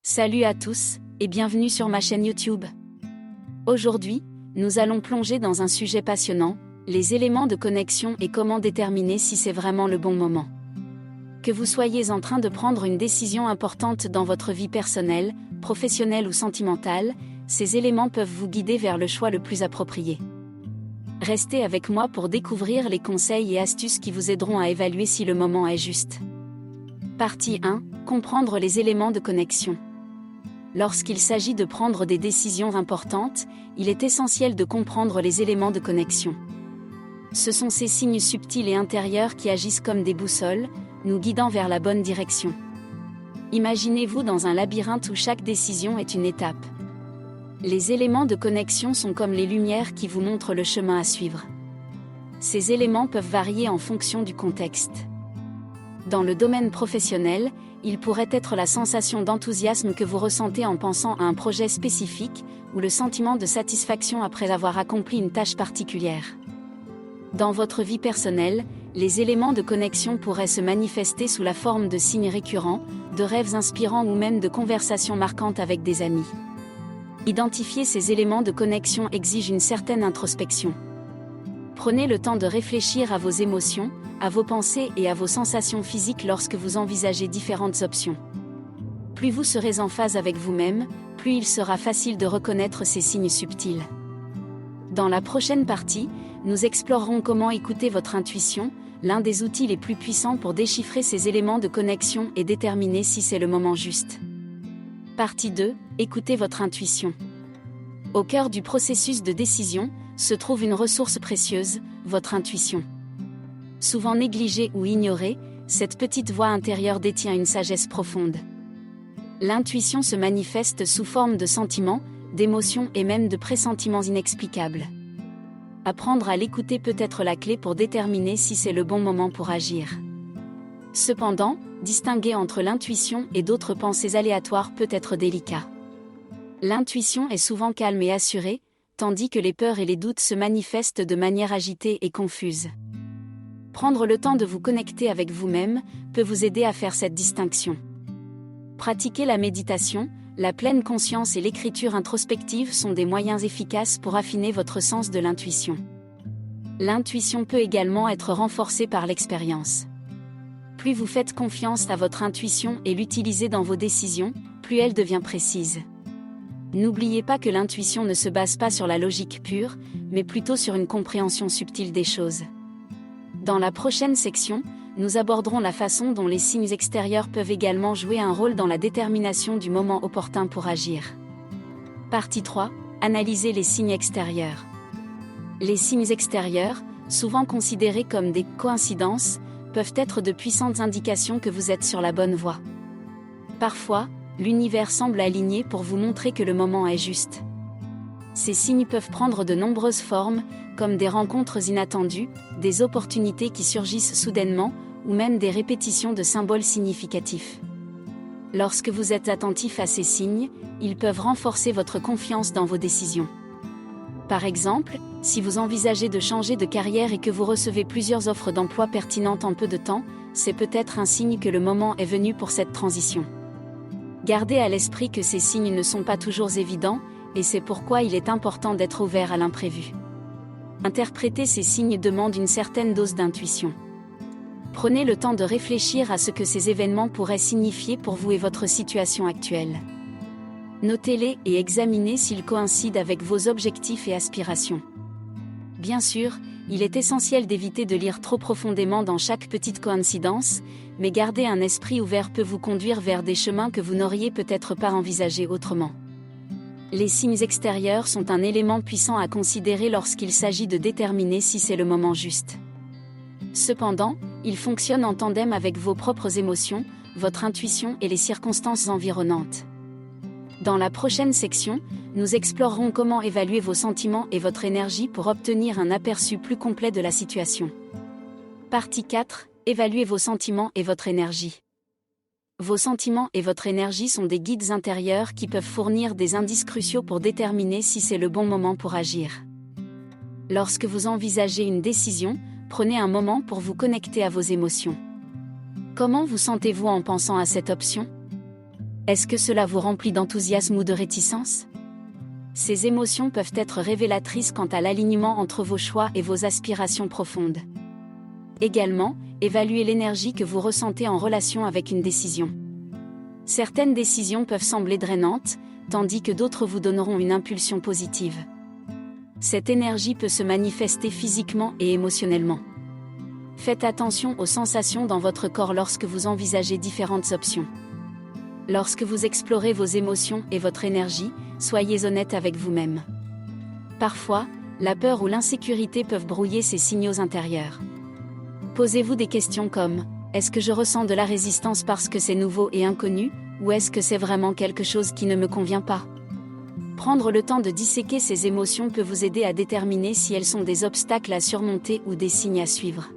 Salut à tous, et bienvenue sur ma chaîne YouTube. Aujourd'hui, nous allons plonger dans un sujet passionnant, les éléments de connexion et comment déterminer si c'est vraiment le bon moment. Que vous soyez en train de prendre une décision importante dans votre vie personnelle, professionnelle ou sentimentale, ces éléments peuvent vous guider vers le choix le plus approprié. Restez avec moi pour découvrir les conseils et astuces qui vous aideront à évaluer si le moment est juste. Partie 1. Comprendre les éléments de connexion. Lorsqu'il s'agit de prendre des décisions importantes, il est essentiel de comprendre les éléments de connexion. Ce sont ces signes subtils et intérieurs qui agissent comme des boussoles, nous guidant vers la bonne direction. Imaginez-vous dans un labyrinthe où chaque décision est une étape. Les éléments de connexion sont comme les lumières qui vous montrent le chemin à suivre. Ces éléments peuvent varier en fonction du contexte. Dans le domaine professionnel, il pourrait être la sensation d'enthousiasme que vous ressentez en pensant à un projet spécifique, ou le sentiment de satisfaction après avoir accompli une tâche particulière. Dans votre vie personnelle, les éléments de connexion pourraient se manifester sous la forme de signes récurrents, de rêves inspirants ou même de conversations marquantes avec des amis. Identifier ces éléments de connexion exige une certaine introspection. Prenez le temps de réfléchir à vos émotions, à vos pensées et à vos sensations physiques lorsque vous envisagez différentes options. Plus vous serez en phase avec vous-même, plus il sera facile de reconnaître ces signes subtils. Dans la prochaine partie, nous explorerons comment écouter votre intuition, l'un des outils les plus puissants pour déchiffrer ces éléments de connexion et déterminer si c'est le moment juste. Partie 2. Écoutez votre intuition. Au cœur du processus de décision, se trouve une ressource précieuse, votre intuition. Souvent négligée ou ignorée, cette petite voix intérieure détient une sagesse profonde. L'intuition se manifeste sous forme de sentiments, d'émotions et même de pressentiments inexplicables. Apprendre à l'écouter peut être la clé pour déterminer si c'est le bon moment pour agir. Cependant, distinguer entre l'intuition et d'autres pensées aléatoires peut être délicat. L'intuition est souvent calme et assurée, tandis que les peurs et les doutes se manifestent de manière agitée et confuse. Prendre le temps de vous connecter avec vous-même peut vous aider à faire cette distinction. Pratiquer la méditation, la pleine conscience et l'écriture introspective sont des moyens efficaces pour affiner votre sens de l'intuition. L'intuition peut également être renforcée par l'expérience. Plus vous faites confiance à votre intuition et l'utilisez dans vos décisions, plus elle devient précise. N'oubliez pas que l'intuition ne se base pas sur la logique pure, mais plutôt sur une compréhension subtile des choses. Dans la prochaine section, nous aborderons la façon dont les signes extérieurs peuvent également jouer un rôle dans la détermination du moment opportun pour agir. Partie 3. Analyser les signes extérieurs. Les signes extérieurs, souvent considérés comme des coïncidences, peuvent être de puissantes indications que vous êtes sur la bonne voie. Parfois, l'univers semble aligné pour vous montrer que le moment est juste. Ces signes peuvent prendre de nombreuses formes, comme des rencontres inattendues, des opportunités qui surgissent soudainement, ou même des répétitions de symboles significatifs. Lorsque vous êtes attentif à ces signes, ils peuvent renforcer votre confiance dans vos décisions. Par exemple, si vous envisagez de changer de carrière et que vous recevez plusieurs offres d'emploi pertinentes en peu de temps, c'est peut-être un signe que le moment est venu pour cette transition. Gardez à l'esprit que ces signes ne sont pas toujours évidents, et c'est pourquoi il est important d'être ouvert à l'imprévu. Interpréter ces signes demande une certaine dose d'intuition. Prenez le temps de réfléchir à ce que ces événements pourraient signifier pour vous et votre situation actuelle. Notez-les et examinez s'ils coïncident avec vos objectifs et aspirations. Bien sûr, il est essentiel d'éviter de lire trop profondément dans chaque petite coïncidence, mais garder un esprit ouvert peut vous conduire vers des chemins que vous n'auriez peut-être pas envisagés autrement. Les signes extérieurs sont un élément puissant à considérer lorsqu'il s'agit de déterminer si c'est le moment juste. Cependant, ils fonctionnent en tandem avec vos propres émotions, votre intuition et les circonstances environnantes. Dans la prochaine section, nous explorerons comment évaluer vos sentiments et votre énergie pour obtenir un aperçu plus complet de la situation. Partie 4. Évaluer vos sentiments et votre énergie. Vos sentiments et votre énergie sont des guides intérieurs qui peuvent fournir des indices cruciaux pour déterminer si c'est le bon moment pour agir. Lorsque vous envisagez une décision, prenez un moment pour vous connecter à vos émotions. Comment vous sentez-vous en pensant à cette option ? Est-ce que cela vous remplit d'enthousiasme ou de réticence? Ces émotions peuvent être révélatrices quant à l'alignement entre vos choix et vos aspirations profondes. Également, évaluez l'énergie que vous ressentez en relation avec une décision. Certaines décisions peuvent sembler drainantes, tandis que d'autres vous donneront une impulsion positive. Cette énergie peut se manifester physiquement et émotionnellement. Faites attention aux sensations dans votre corps lorsque vous envisagez différentes options. Lorsque vous explorez vos émotions et votre énergie, soyez honnête avec vous-même. Parfois, la peur ou l'insécurité peuvent brouiller ces signaux intérieurs. Posez-vous des questions comme: est-ce que je ressens de la résistance parce que c'est nouveau et inconnu, ou est-ce que c'est vraiment quelque chose qui ne me convient pas? Prendre le temps de disséquer ces émotions peut vous aider à déterminer si elles sont des obstacles à surmonter ou des signes à suivre.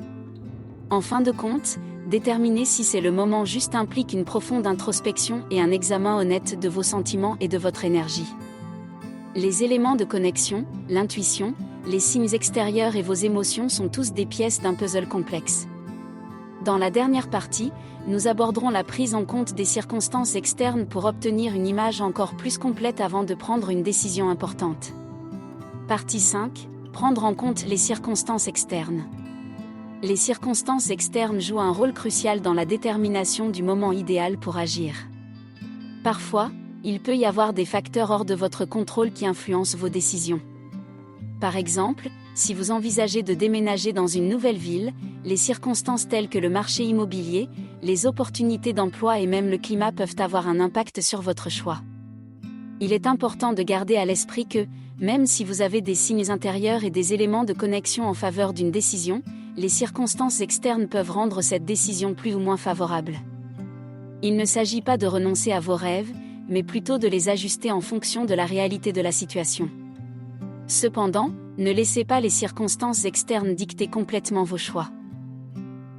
En fin de compte, déterminer si c'est le moment juste implique une profonde introspection et un examen honnête de vos sentiments et de votre énergie. Les éléments de connexion, l'intuition, les signes extérieurs et vos émotions sont tous des pièces d'un puzzle complexe. Dans la dernière partie, nous aborderons la prise en compte des circonstances externes pour obtenir une image encore plus complète avant de prendre une décision importante. Partie 5. Prendre en compte les circonstances externes. Les circonstances externes jouent un rôle crucial dans la détermination du moment idéal pour agir. Parfois, il peut y avoir des facteurs hors de votre contrôle qui influencent vos décisions. Par exemple, si vous envisagez de déménager dans une nouvelle ville, les circonstances telles que le marché immobilier, les opportunités d'emploi et même le climat peuvent avoir un impact sur votre choix. Il est important de garder à l'esprit que, même si vous avez des signes intérieurs et des éléments de connexion en faveur d'une décision, les circonstances externes peuvent rendre cette décision plus ou moins favorable. Il ne s'agit pas de renoncer à vos rêves, mais plutôt de les ajuster en fonction de la réalité de la situation. Cependant, ne laissez pas les circonstances externes dicter complètement vos choix.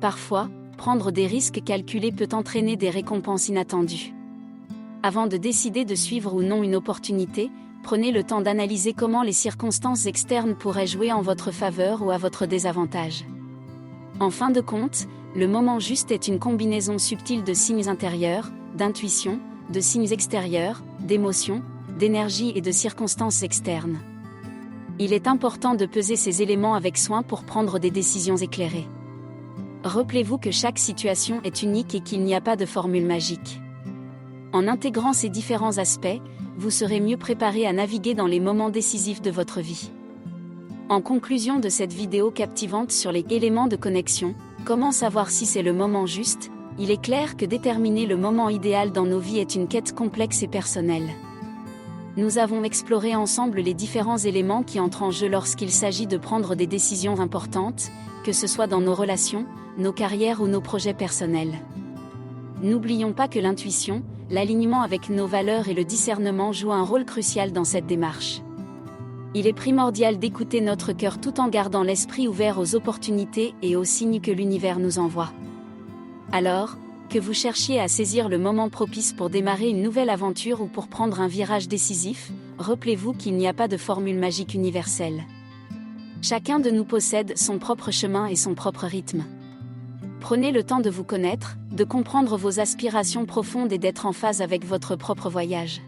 Parfois, prendre des risques calculés peut entraîner des récompenses inattendues. Avant de décider de suivre ou non une opportunité, prenez le temps d'analyser comment les circonstances externes pourraient jouer en votre faveur ou à votre désavantage. En fin de compte, le moment juste est une combinaison subtile de signes intérieurs, d'intuition, de signes extérieurs, d'émotions, d'énergie et de circonstances externes. Il est important de peser ces éléments avec soin pour prendre des décisions éclairées. Rappelez-vous que chaque situation est unique et qu'il n'y a pas de formule magique. En intégrant ces différents aspects, vous serez mieux préparé à naviguer dans les moments décisifs de votre vie. En conclusion de cette vidéo captivante sur les éléments de connexion, comment savoir si c'est le moment juste, il est clair que déterminer le moment idéal dans nos vies est une quête complexe et personnelle. Nous avons exploré ensemble les différents éléments qui entrent en jeu lorsqu'il s'agit de prendre des décisions importantes, que ce soit dans nos relations, nos carrières ou nos projets personnels. N'oublions pas que l'intuition, l'alignement avec nos valeurs et le discernement jouent un rôle crucial dans cette démarche. Il est primordial d'écouter notre cœur tout en gardant l'esprit ouvert aux opportunités et aux signes que l'univers nous envoie. Alors, que vous cherchiez à saisir le moment propice pour démarrer une nouvelle aventure ou pour prendre un virage décisif, rappelez-vous qu'il n'y a pas de formule magique universelle. Chacun de nous possède son propre chemin et son propre rythme. Prenez le temps de vous connaître, de comprendre vos aspirations profondes et d'être en phase avec votre propre voyage.